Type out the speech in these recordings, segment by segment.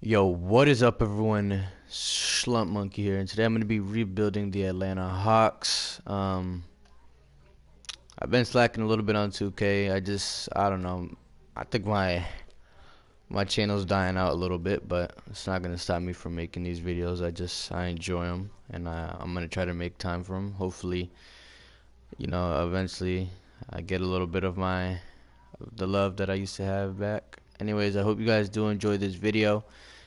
Yo, what is up, everyone? Slump Monkey here, and today I'm going to be rebuilding the Atlanta Hawks. I've been slacking a little bit on 2K. I don't know. I think my channel's dying out a little bit, but it's not going to stop me from making these videos. I enjoy them, and I'm going to try to make time for them. Hopefully, eventually I get a little bit of the love that I used to have back. Anyways, I hope you guys do enjoy this video.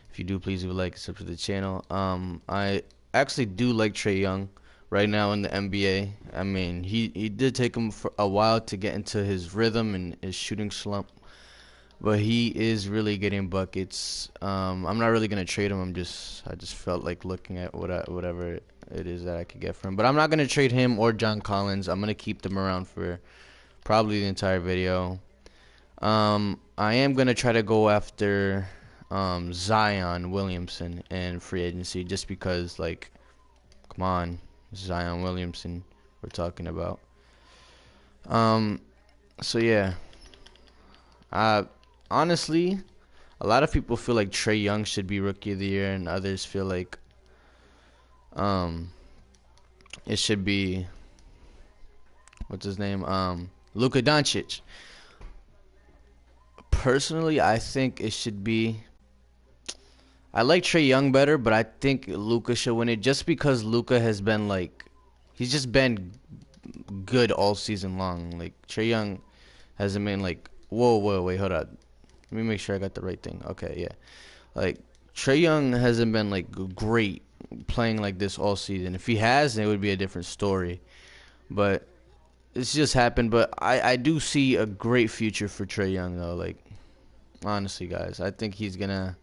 If you do, please leave a like and subscribe to the channel. I actually do like Trae Young right now in the NBA. I mean, he did take him for a while to get into his rhythm and his shooting slump, but he is really getting buckets. I'm not really gonna trade him. I just felt like looking at whatever it is that I could get from him. But I'm not gonna trade him or John Collins. I'm gonna keep them around for probably the entire video. I am gonna try to go after Zion Williamson in free agency just because, like, come on, Zion Williamson we're talking about. Um, so yeah, uh, honestly, a lot of people feel like Trae Young should be Rookie of the Year, and others feel like um it should be what's his name Luka Doncic. Personally, I think it should be. I like Trae Young better, but I think Luka should win it just because Luka has been like, he's just been good all season long. Like Trae Young hasn't been like, whoa, wait, hold up, let me make sure I got the right thing. Okay, yeah, like Trae Young hasn't been like great playing like this all season. If he has, it would be a different story. But it's just happened. But I do see a great future for Trae Young though. Like honestly, guys, I think he's gonna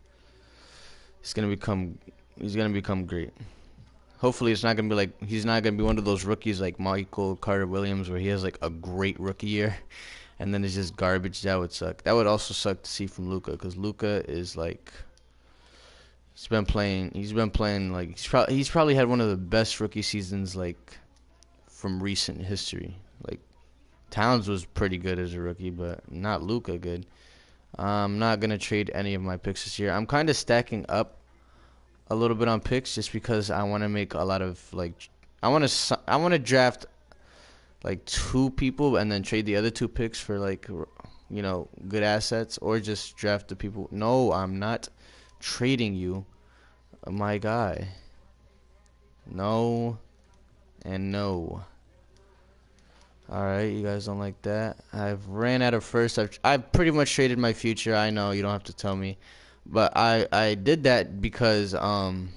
become great. Hopefully, it's not gonna be like he's not gonna be one of those rookies like Michael Carter Williams where he has like a great rookie year, and then it's just garbage. That would suck. That would also suck to see from Luka because Luka is like he's been playing. He's been playing like he's probably had one of the best rookie seasons like from recent history. Like Towns was pretty good as a rookie, but not Luka good. I'm not gonna trade any of my picks this year. I'm kind of stacking up a little bit on picks just because I want to make a lot of like I want to draft like two people and then trade the other two picks for like good assets or just draft the people. No, I'm not trading you, my guy. No and no. All right, you guys don't like that. I've ran out of first. I've pretty much traded my future. I know you don't have to tell me, but I did that because I'm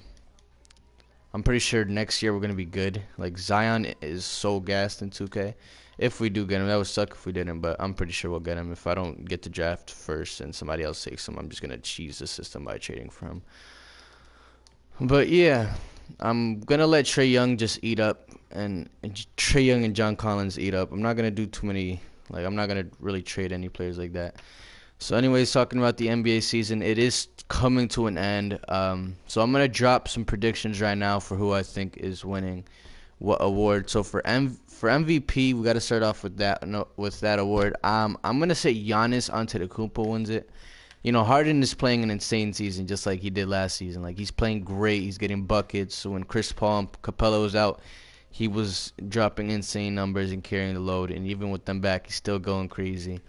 pretty sure next year we're gonna be good. Like Zion is so gassed in 2K. If we do get him, that would suck if we didn't, but I'm pretty sure we'll get him. If I don't get the draft first and somebody else takes him, I'm just gonna cheese the system by trading for him. But yeah, I'm gonna let Trae Young just eat up, and Trae Young and John Collins eat up. I'm not gonna do too many. Like I'm not gonna really trade any players like that. So, anyways, talking about the NBA season, it is coming to an end. So I'm gonna drop some predictions right now for who I think is winning what award. So for MVP, we got to start off with that award. I'm gonna say Giannis Antetokounmpo wins it. You know, Harden is playing an insane season, just like he did last season. Like he's playing great. He's getting buckets. So when Chris Paul and Capella was out, he was dropping insane numbers and carrying the load. And even with them back, he's still going crazy.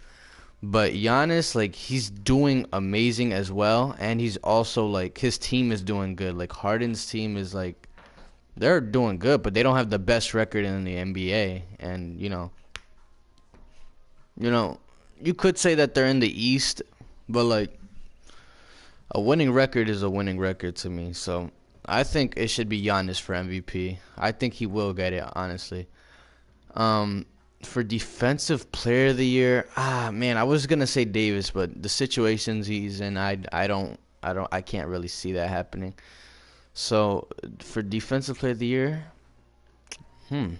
But Giannis, like, he's doing amazing as well, and he's also like his team is doing good. Like Harden's team is like they're doing good, but they don't have the best record in the NBA. And you could say that they're in the East, but like a winning record is a winning record to me. So I think it should be Giannis for MVP. I think he will get it, honestly. Um, for defensive player of the year, man, I was gonna say Davis, but the situations he's in, I can't really see that happening. So for defensive player of the year, hmm,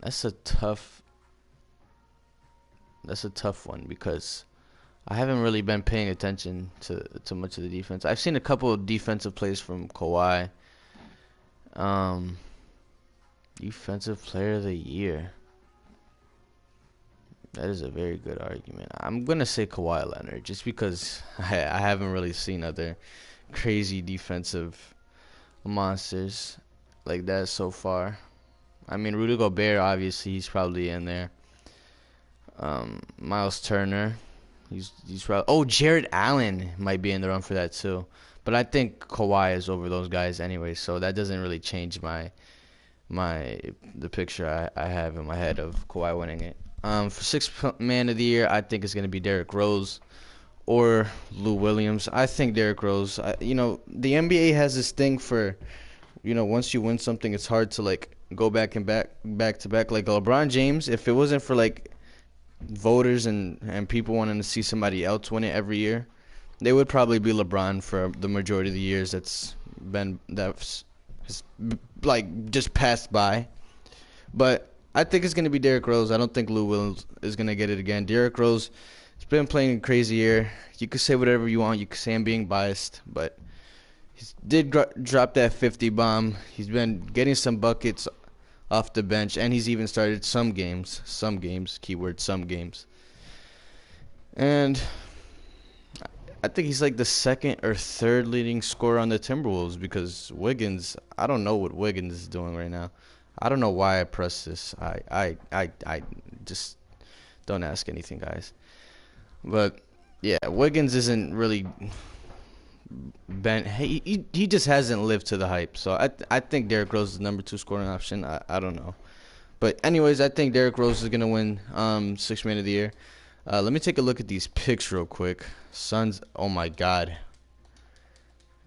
that's a tough, that's a tough one because I haven't really been paying attention to much of the defense. I've seen a couple of defensive plays from Kawhi. Um, defensive player of the year. That is a very good argument. I'm gonna say Kawhi Leonard just because I haven't really seen other crazy defensive monsters like that so far. I mean, Rudy Gobert, obviously, he's probably in there. Miles Turner, he's probably. Oh, Jared Allen might be in the run for that too. But I think Kawhi is over those guys anyway, so that doesn't really change the picture I have in my head of Kawhi winning it. For sixth man of the year, I think it's gonna be Derrick Rose or Lou Williams. I think Derrick Rose. The NBA has this thing for, once you win something, it's hard to like go back to back. Like LeBron James, if it wasn't for like voters and people wanting to see somebody else win it every year, they would probably be LeBron for the majority of the years that's like just passed by. But I think it's gonna be Derrick Rose. I don't think Lou Williams is gonna get it again. Derrick Rose has been playing a crazy year. You could say whatever you want. You could say I'm being biased, but he did drop that 50 bomb. He's been getting some buckets off the bench, and he's even started some games. Some games, keyword some games. And I think he's like the second or third leading scorer on the Timberwolves because Wiggins, I don't know what Wiggins is doing right now. I don't know why I pressed this. I just don't ask anything, guys. But yeah, Wiggins isn't really been. He just hasn't lived to the hype. So I think Derrick Rose is the number 2 scoring option. I don't know. But anyways, I think Derrick Rose is gonna win sixth man of the year. Let me take a look at these picks real quick. Suns. Oh my God.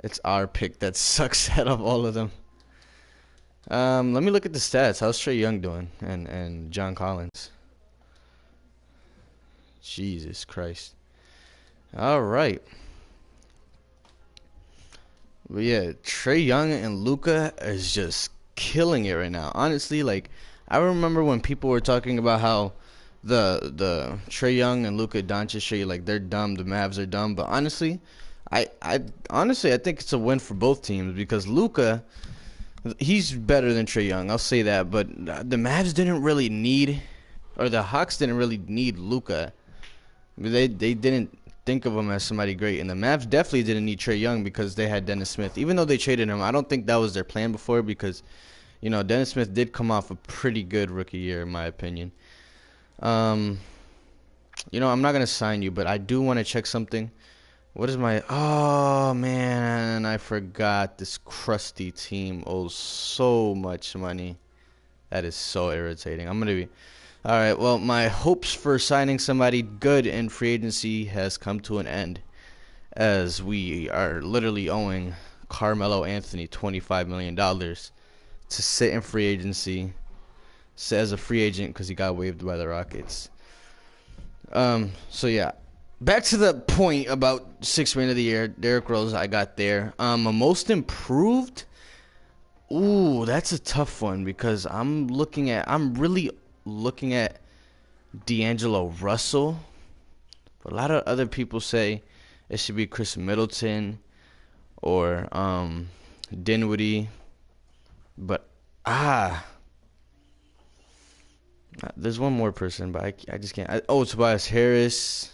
It's our pick that sucks out of all of them. Let me look at the stats. How's Trae Young doing? And John Collins. Jesus Christ. All right. But yeah, Trae Young and Luka is just killing it right now. Honestly, like I remember when people were talking about how the Trae Young and Luka Doncic, like they're dumb, the Mavs are dumb. But honestly, I think it's a win for both teams because Luka, he's better than Trae Young. I'll say that. But the Mavs didn't really need, or the Hawks didn't really need Luka. They didn't think of him as somebody great, and the Mavs definitely didn't need Trae Young because they had Dennis Smith. Even though they traded him, I don't think that was their plan before because, Dennis Smith did come off a pretty good rookie year in my opinion. I'm not gonna sign you, but I do want to check something. What is my? Oh man, I forgot. This crusty team owes so much money. That is so irritating. I'm gonna be. All right. Well, my hopes for signing somebody good in free agency has come to an end, as we are literally owing Carmelo Anthony $25 million to sit in free agency, sit as a free agent because he got waived by the Rockets. So yeah, back to the point about sixth man of the year, Derrick Rose. I got there. A most improved. Ooh, that's a tough one because I'm really looking at D'Angelo Russell. But a lot of other people say it should be Chris Middleton or Dinwiddie. But there's one more person, but I just can't. Tobias Harris.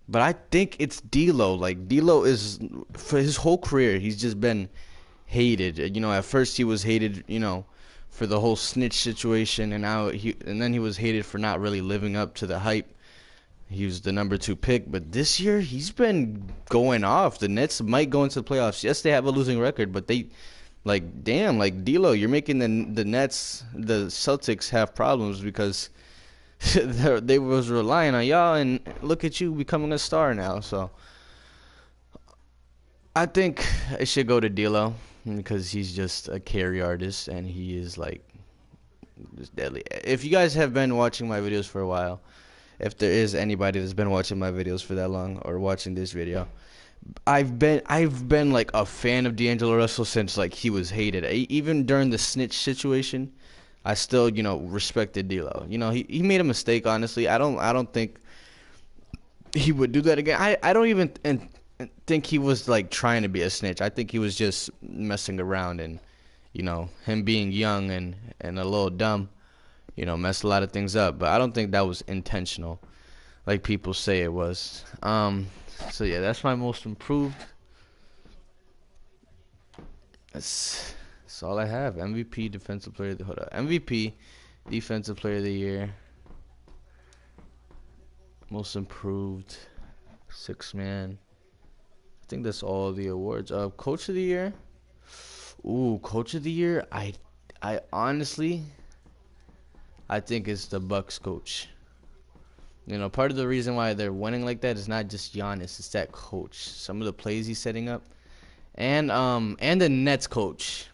But I think it's D'Lo. Like D'Lo is, for his whole career, he's just been hated. At first he was hated, for the whole snitch situation, and then he was hated for not really living up to the hype. He was the number 2 pick, but this year he's been going off. The Nets might go into the playoffs. Yes, they have a losing record, but they, like, damn, like D'Lo, you're making the Nets, the Celtics have problems because they was relying on y'all, and look at you becoming a star now. So I think it should go to D'Lo because he's just a carry artist, and he is like just deadly. If you guys have been watching my videos for a while, if there is anybody that's been watching my videos for that long or watching this video, I've been like a fan of D'Angelo Russell since like he was hated. Even during the snitch situation, I still respected D'Lo. He made a mistake. Honestly, I don't think he would do that again. I don't even think he was like trying to be a snitch. I think he was just messing around, and him being young and a little dumb, you know, messed a lot of things up. But I don't think that was intentional, like people say it was. So yeah, that's my most improved. That's all I have. MVP, defensive player. Hold up. MVP, defensive player of the year, most improved, six man. I think that's all the awards. Coach of the year. Ooh, coach of the year. I honestly, I think it's the Bucks coach. You know, part of the reason why they're winning like that is not just Giannis, it's that coach. Some of the plays he's setting up, and the Nets coach.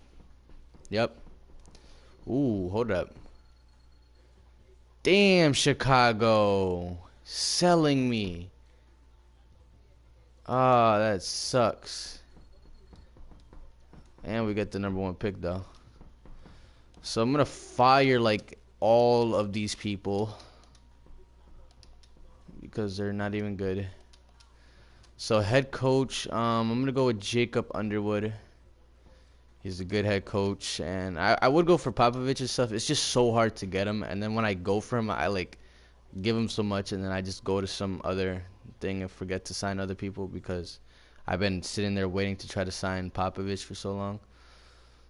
Yep. Ooh, hold up. Damn, Chicago, selling me. Ah, that sucks. And we get the #1 pick though. So I'm gonna fire like all of these people because they're not even good. So head coach, I'm gonna go with Jacob Underwood. He's a good head coach, and I would go for Popovich and stuff. It's just so hard to get him, and then when I go for him, I like give him so much, and then I just go to some other thing and forget to sign other people because I've been sitting there waiting to try to sign Popovich for so long.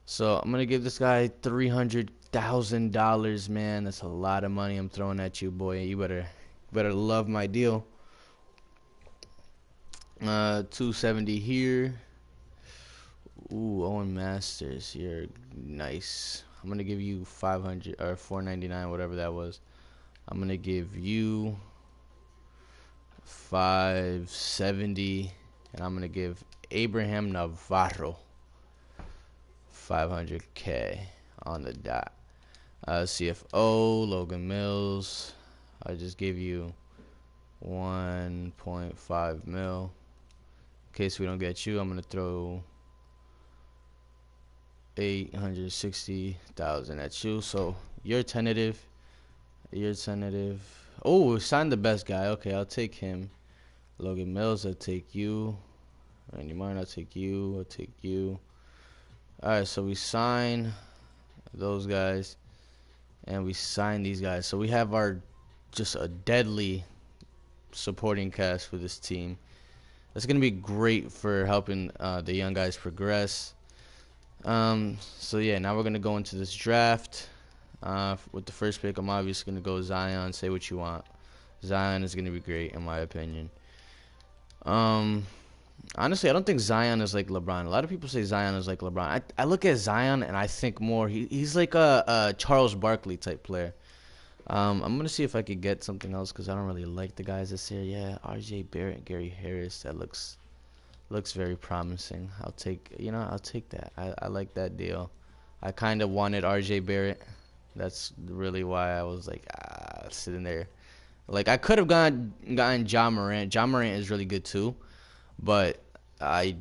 So I'm gonna give this guy $300,000, man. That's a lot of money I'm throwing at you, boy. You better love my deal. 270 here. Ooh, Owen Masters, you're nice. I'm gonna give you 500 or 499, whatever that was. I'm gonna give you 570, and I'm gonna give Abraham Navarro 500K on the dot. CFO Logan Mills, I just gave you 1.5 mil. In case we don't get you, I'm gonna throw 860,000 at you. So you're tentative. You're tentative. Oh, we signed the best guy. Okay, I'll take him. Logan Mills, I'll take you. Randy Martin, I'll take you. I'll take you. Alright, so we sign those guys. And we sign these guys. So we have our just a deadly supporting cast for this team. That's going to be great for helping the young guys progress. So yeah, now we're gonna go into this draft. With the first pick, I'm obviously gonna go Zion. Say what you want. Zion is gonna be great in my opinion. Honestly, I don't think Zion is like LeBron. A lot of people say Zion is like LeBron. I look at Zion and I think more he's like a Charles Barkley type player. I'm gonna see if I could get something else because I don't really like the guys this year. Yeah, R.J. Barrett, Gary Harris. That looks very promising. I'll take that. I like that deal. I kind of wanted RJ Barrett. That's really why I was like sitting there. Like I could have gotten Ja Morant. Ja Morant is really good too, but I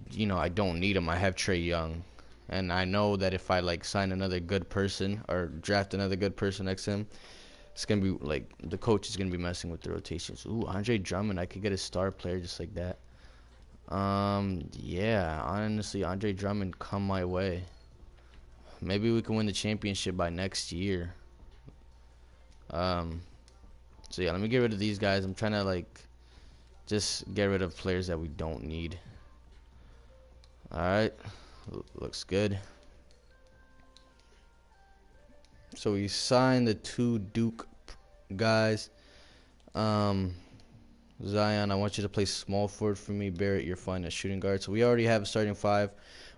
don't need him. I have Trae Young, and I know that if I like sign another good person or draft another good person next to him, it's gonna be like the coach is gonna be messing with the rotations. Ooh, Andre Drummond. I could get a star player just like that. Yeah, honestly, Andre Drummond come my way. Maybe we can win the championship by next year. So yeah, let me get rid of these guys. I'm trying to like just get rid of players that we don't need. All right, looks good. So we signed the 2 Duke guys. Zion, I want you to play small forward for me. Barrett, you're fine at shooting guard. So we already have a starting 5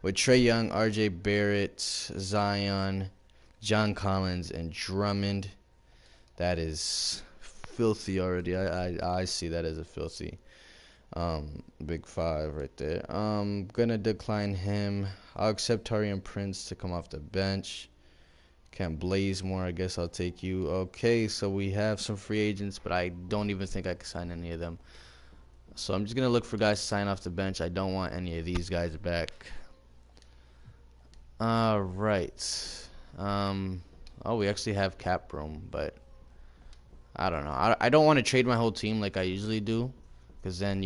with Trae Young, RJ Barrett, Zion, John Collins, and Drummond. That is filthy already. I see that as a filthy big 5 right there. Gonna decline him. I'll accept Taurean Prince to come off the bench. Can't blaze more. I guess I'll take you. Okay, so we have some free agents, but I don't even think I can sign any of them. So I'm just going to look for guys to sign off the bench. I don't want any of these guys back. All right. Oh, we actually have cap room, but I don't know. I don't want to trade my whole team like I usually do, because then,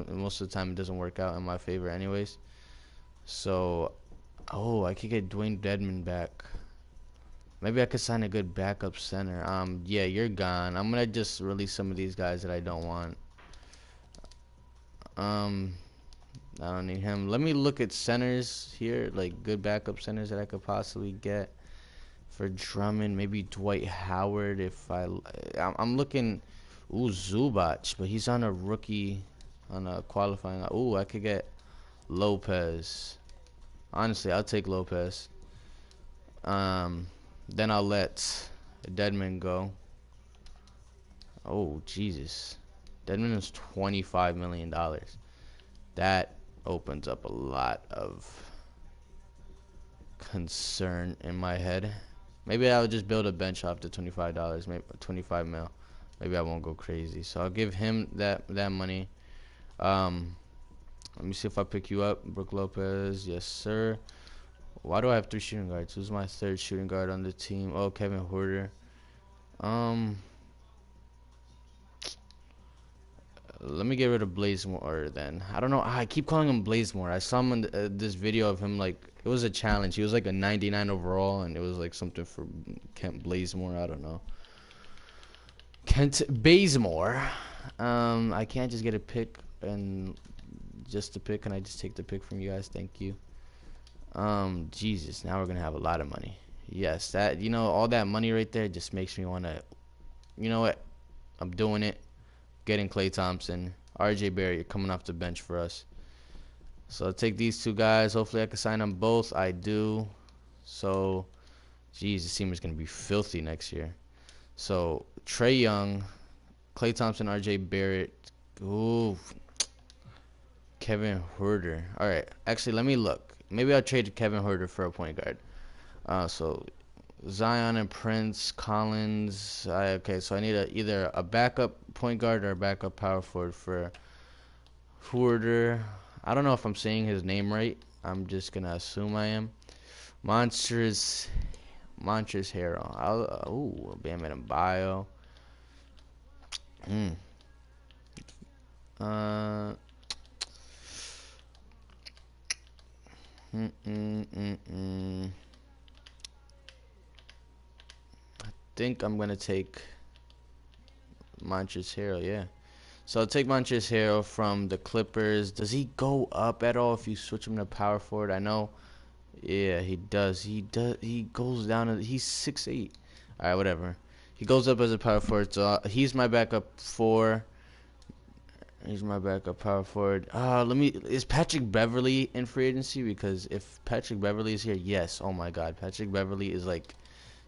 most of the time it doesn't work out in my favor anyways. So, oh, I could get Dwayne Dedmon back. Maybe I could sign a good backup center. Yeah, you're gone. I'm gonna just release some of these guys that I don't want. Um, I don't need him. Let me look at centers here, like good backup centers that I could possibly get for Drummond. Maybe Dwight Howard if I'm looking. Ooh, Zubac, but he's on a rookie, on a qualifying. Ooh, I could get Lopez. Honestly, I'll take Lopez. Um, then I'll let Deadman go. Oh, Jesus. Deadman is $25 million. That opens up a lot of concern in my head. Maybe I'll just build a bench off the $25, maybe 25 mil. Maybe I won't go crazy. So I'll give him that money. Let me see if I pick you up, Brook Lopez. Yes, sir. Why do I have 3 shooting guards? Who's my 3rd shooting guard on the team? Oh, Kevin Huerter. Let me get rid of Blazemore then. I don't know. I keep calling him Blazemore. I saw him in this video of him, like, it was a challenge. He was like a 99 overall, and it was like something for Kent Blazemore. I don't know. Kent Bazemore. I can't just get a pick and just a pick. Can I just take the pick from you guys? Thank you. Jesus. Now we're going to have a lot of money. Yes, that, all that money right there just makes me want to, you know what? I'm doing it. Getting Klay Thompson, RJ Barrett, you're coming off the bench for us. So I'll take these 2 guys. Hopefully I can sign them both. I do. So, geez, this team is going to be filthy next year. So Trae Young, Klay Thompson, RJ Barrett. Ooh, Kevin Huerter. All right, actually, let me look. Maybe I'll trade Kevin Huerter for a point guard. So Zion and Prince, Collins. Okay, so I need either a backup point guard or a backup power forward for Huerter. I don't know if I'm saying his name right. I'm just going to assume I am. Monsters Harrell. Ooh, Bam Adebayo. I think I'm going to take Montrezl Harrell, yeah. So I'll take Montrezl Harrell from the Clippers. Does he go up at all if you switch him to power forward? I know. Yeah, he does. He goes down. He's 6'8". All right, whatever. He goes up as a power forward. So he's my backup 4. He's my backup power forward. Is Patrick Beverly in free agency? Because if Patrick Beverly is here, yes. Oh my God, Patrick Beverly is like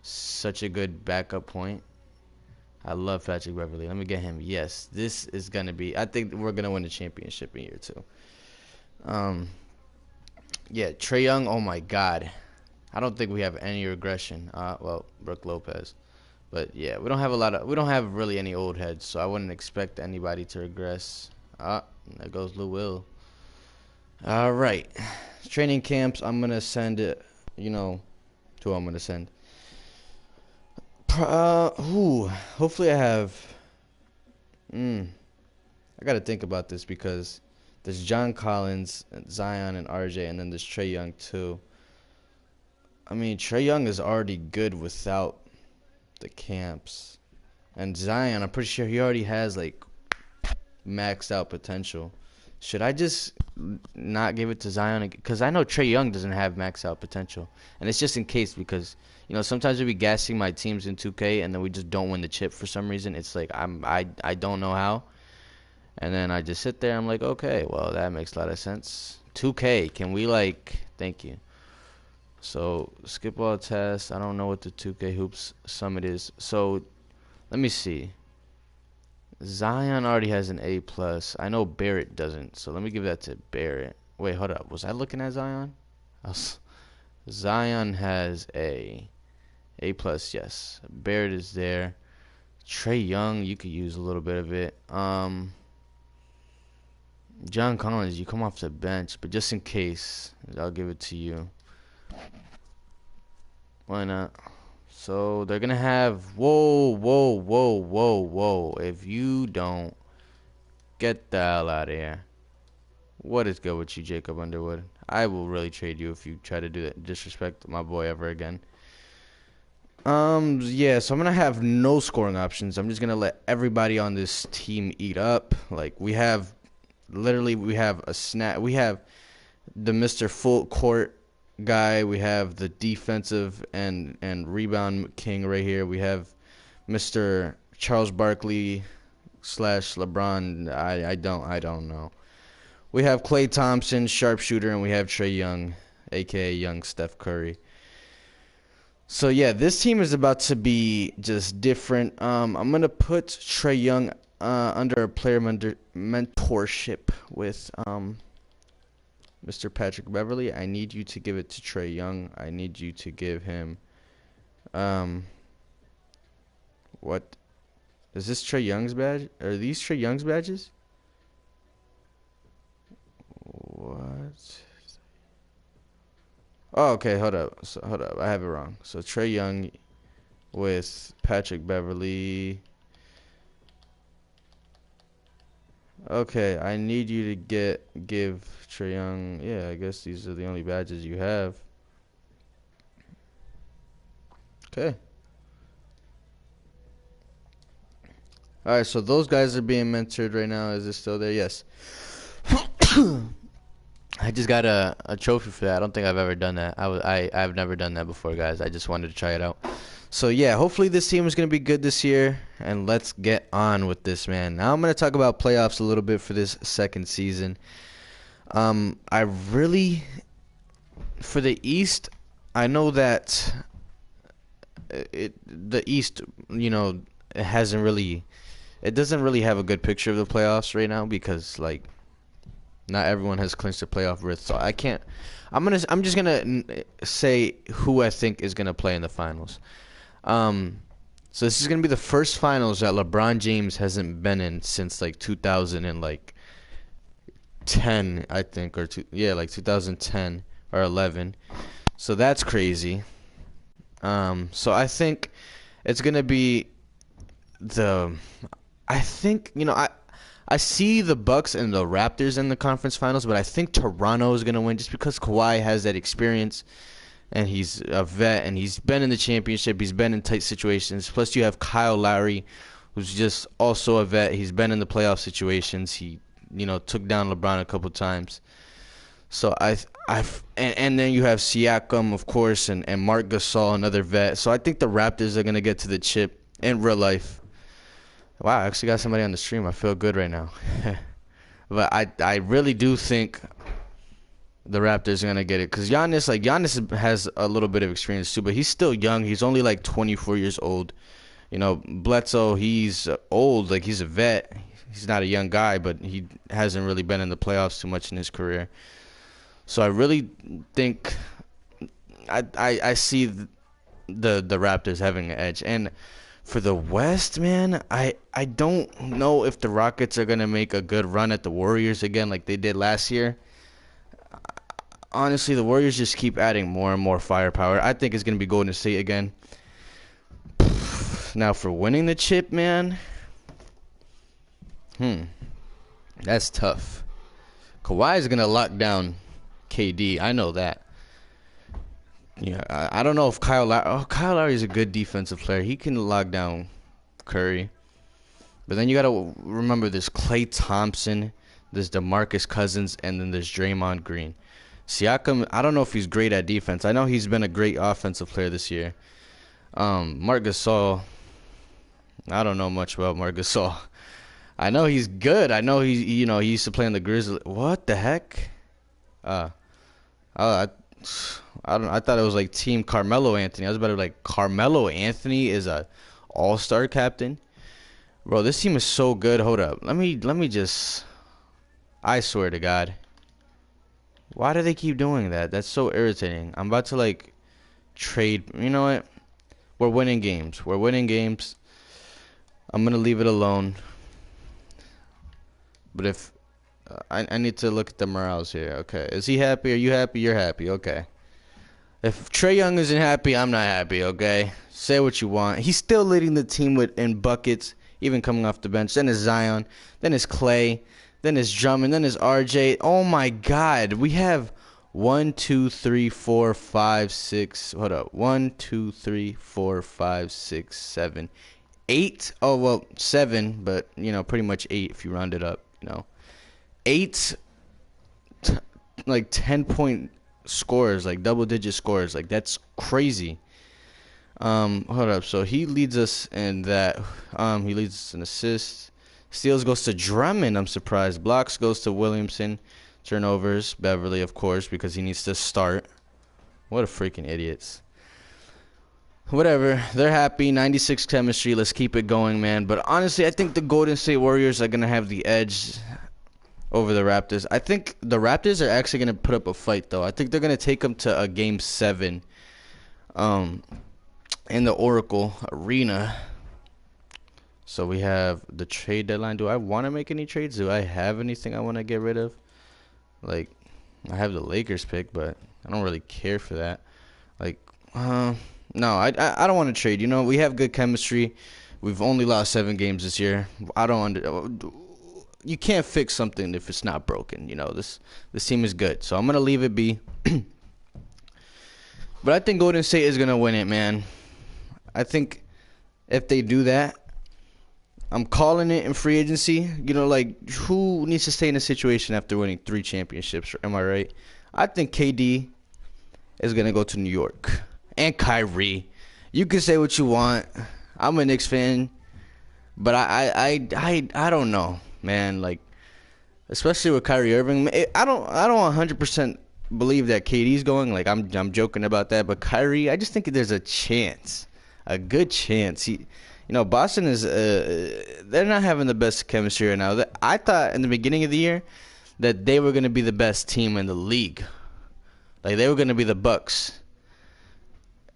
such a good backup point. I love Patrick Beverly. Let me get him. Yes, this is gonna be. I think we're gonna win the championship in year 2. Yeah, Trae Young. Oh my God, I don't think we have any regression. Well, Brook Lopez, but yeah, we don't have really any old heads, so I wouldn't expect anybody to regress. There goes Lou Will. All right, training camps. I'm gonna send it. To who I'm gonna send. Hopefully I have. I gotta think about this because there's John Collins, Zion, and RJ, and then there's Trae Young too. I mean, Trae Young is already good without the camps, and Zion, I'm pretty sure he already has like maxed out potential. Should I just not give it to Zion? Because I know Trae Young doesn't have maxed out potential, and it's just in case because sometimes we be gassing my teams in 2K and then we just don't win the chip for some reason. It's like I don't know how, and then I just sit there. I'm like, okay, well that makes a lot of sense. 2K, can we thank you. So skip all tests. I don't know what the 2K hoops summit is. So let me see. Zion already has an A+. I know Barrett doesn't, so let me give that to Barrett. Wait, hold up. Was I looking at Zion? Zion has A+, yes. Barrett is there. Trae Young, you could use a little bit of it. John Collins, you come off the bench, but just in case, I'll give it to you. Why not? So they're gonna have whoa. If you don't get the hell out of here. What is good with you, Jacob Underwood? I will really trade you if you try to do that, disrespect my boy ever again. Yeah, so I'm gonna have no scoring options. I'm just gonna let everybody on this team eat up. Like we have a snap. We have the Mr. Full Court guy. We have the defensive and rebound king right here. We have Mr. Charles Barkley slash LeBron. I don't know. We have Klay Thompson, sharpshooter, and we have Trae Young, aka Young Steph Curry. So yeah, this team is about to be just different. I'm gonna put Trae Young under a player mentorship with Mr. Patrick Beverly. I need you to give it to Trae Young. I need you to give him what is this Trae Young's badge? Are these Trae Young's badges? What? Oh, okay, hold up. I have it wrong. So Trae Young with Patrick Beverly. Okay, I need you to give Trae Young. Yeah, I guess these are the only badges you have. Okay. All right, so those guys are being mentored right now. Is it still there? Yes. I just got a trophy for that. I don't think I've ever done that. I've never done that before, guys. I just wanted to try it out. So yeah, hopefully this team is gonna be good this year, and let's get on with this, man. Now I'm gonna talk about playoffs a little bit for this second season. I really, for the East, I know that the East, it hasn't really, it doesn't really have a good picture of the playoffs right now because like not everyone has clinched a playoff berth. So I can't. I'm just gonna say who I think is gonna play in the finals. So this is gonna be the first finals that LeBron James hasn't been in since like 2010, I think, like 2010 or 11. So that's crazy. So I think it's gonna be I think I see the Bucks and the Raptors in the conference finals, but I think Toronto is gonna win just because Kawhi has that experience. And he's a vet, and he's been in the championship. He's been in tight situations. Plus, you have Kyle Lowry, who's just also a vet. He's been in the playoff situations. He, took down LeBron a couple times. So and then you have Siakam, of course, and Marc Gasol, another vet. So I think the Raptors are gonna get to the chip in real life. Wow, I actually got somebody on the stream. I feel good right now. But I really do think the Raptors are gonna get it because Giannis has a little bit of experience too, but he's still young. He's only like 24 years old. Bledsoe, he's old, like he's a vet. He's not a young guy, but he hasn't really been in the playoffs too much in his career. So I really think I see the Raptors having an edge. And for the West, man, I don't know if the Rockets are gonna make a good run at the Warriors again like they did last year. Honestly, the Warriors just keep adding more and more firepower. I think it's going to be Golden State again. Now, for winning the chip, man, that's tough. Kawhi is going to lock down KD. I know that. Yeah, I don't know if Kyle Lowry is a good defensive player. He can lock down Curry. But then you got to remember there's Klay Thompson, there's DeMarcus Cousins, and then there's Draymond Green. Siakam, I don't know if he's great at defense. I know he's been a great offensive player this year. Marc Gasol, I don't know much about Marc Gasol. I know he's good. I know he used to play in the Grizzlies. What the heck? I thought it was like Team Carmelo Anthony. I was about to be like Carmelo Anthony is a all-star captain. Bro, this team is so good. Hold up. Let me just. I swear to God. Why do they keep doing that? That's so irritating. I'm about to like trade. You know what? We're winning games. I'm gonna leave it alone. But if I need to look at the morales here. Okay, is he happy? Are you happy? You're happy. Okay. If Trae Young isn't happy, I'm not happy. Okay. Say what you want. He's still leading the team in buckets, even coming off the bench. Then is Zion. Then is Klay. Then is Drummond. Then is RJ. Oh my God. We have 1, 2, 3, 4, 5, 6. Hold up. 1, 2, 3, 4, 5, 6, 7, 8. Oh, well, 7, but, you know, pretty much 8 if you round it up, you know. 8, like, 10-point scores, like, double-digit scores. Like, that's crazy. Hold up. So he leads us in that. He leads us in assists. Steals goes to Drummond. I'm surprised. Blocks goes to Williamson. Turnovers, Beverly, of course, because he needs to start. What a freaking idiots. Whatever. They're happy. 96 chemistry. Let's keep it going, man. But honestly, I think the Golden State Warriors are going to have the edge over the Raptors. I think the Raptors are actually going to put up a fight, though. I think they're going to take them to a Game 7 in the Oracle Arena. So we have the trade deadline. Do I want to make any trades? Do I have anything I want to get rid of? Like, I have the Lakers pick, but I don't really care for that. Like, no, I don't want to trade. You know, we have good chemistry. We've only lost 7 games this year. You can't fix something if it's not broken. You know, this team is good. So I'm going to leave it be. But I think Golden State is going to win it, man. I think if they do that, I'm calling it in free agency. You know, like, who needs to stay in a situation after winning 3 championships? Am I right? I think KD is going to go to New York. And Kyrie. You can say what you want. I'm a Knicks fan. But I don't know, man. Like, especially with Kyrie Irving. I don't 100% believe that KD's going. Like, I'm joking about that. But Kyrie, I just think there's a chance. A good chance. You know, Boston is they're not having the best chemistry right now. I thought in the beginning of the year that they were going to be the best team in the league. Like, they were going to be the Bucks.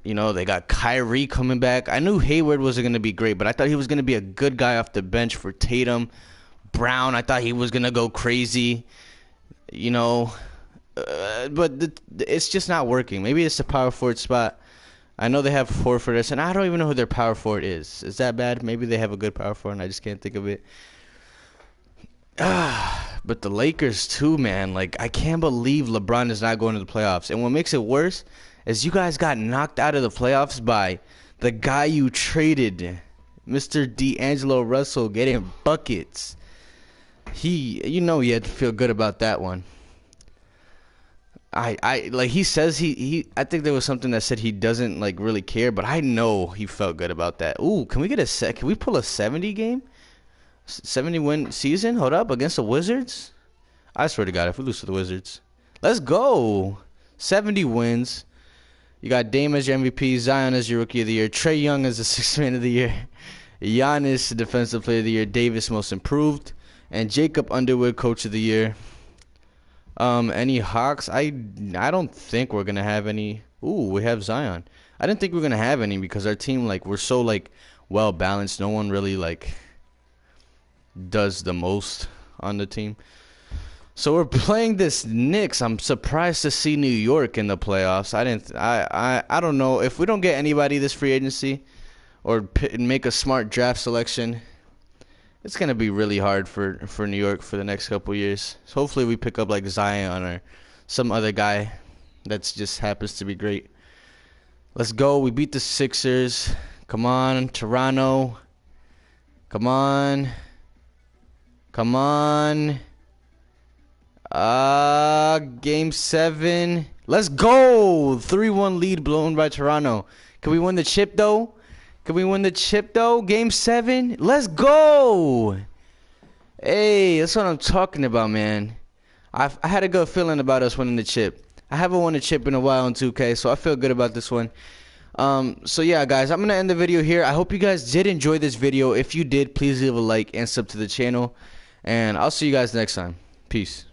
You know, they got Kyrie coming back. I knew Hayward wasn't going to be great, but I thought he was going to be a good guy off the bench for Tatum. Brown, I thought he was going to go crazy. You know, but it's just not working. Maybe it's the power forward spot. I know they have forward for this, and I don't even know who their power forward is. Is that bad? Maybe they have a good power forward, and I just can't think of it. But the Lakers, too, man. Like, I can't believe LeBron is not going to the playoffs. And what makes it worse is you guys got knocked out of the playoffs by the guy you traded, Mr. D'Angelo Russell, getting buckets. You know you had to feel good about that one. Like, he says I think there was something that said he doesn't, like, really care, but I know he felt good about that. Ooh, can we pull a 70 game? 70 win season? Hold up, against the Wizards? I swear to God, if we lose to the Wizards. Let's go. 70 wins. You got Dame as your MVP, Zion as your Rookie of the Year, Trae Young as the Sixth Man of the Year, Giannis Defensive Player of the Year, Davis Most Improved, and Jacob Underwood Coach of the Year. Any Hawks? I don't think we're gonna have any. Ooh, we have Zion. I didn't think we were gonna have any because our team, like, we're so, like, well balanced. No one really, like, does the most on the team. So we're playing this Knicks. I'm surprised to see New York in the playoffs. I don't know if we don't get anybody this free agency or make a smart draft selection. It's going to be really hard for New York for the next couple years. So hopefully we pick up, like, Zion or some other guy that just happens to be great. Let's go. We beat the Sixers. Come on, Toronto. Come on. Come on. Game 7. Let's go. 3-1 lead blown by Toronto. Can we win the chip, though? Game 7. Let's go. Hey, that's what I'm talking about, man. I had a good feeling about us winning the chip. I haven't won a chip in a while in 2K, so I feel good about this one. So yeah, guys, I'm going to end the video here. I hope you guys did enjoy this video. If you did, please leave a like and sub to the channel. And I'll see you guys next time. Peace.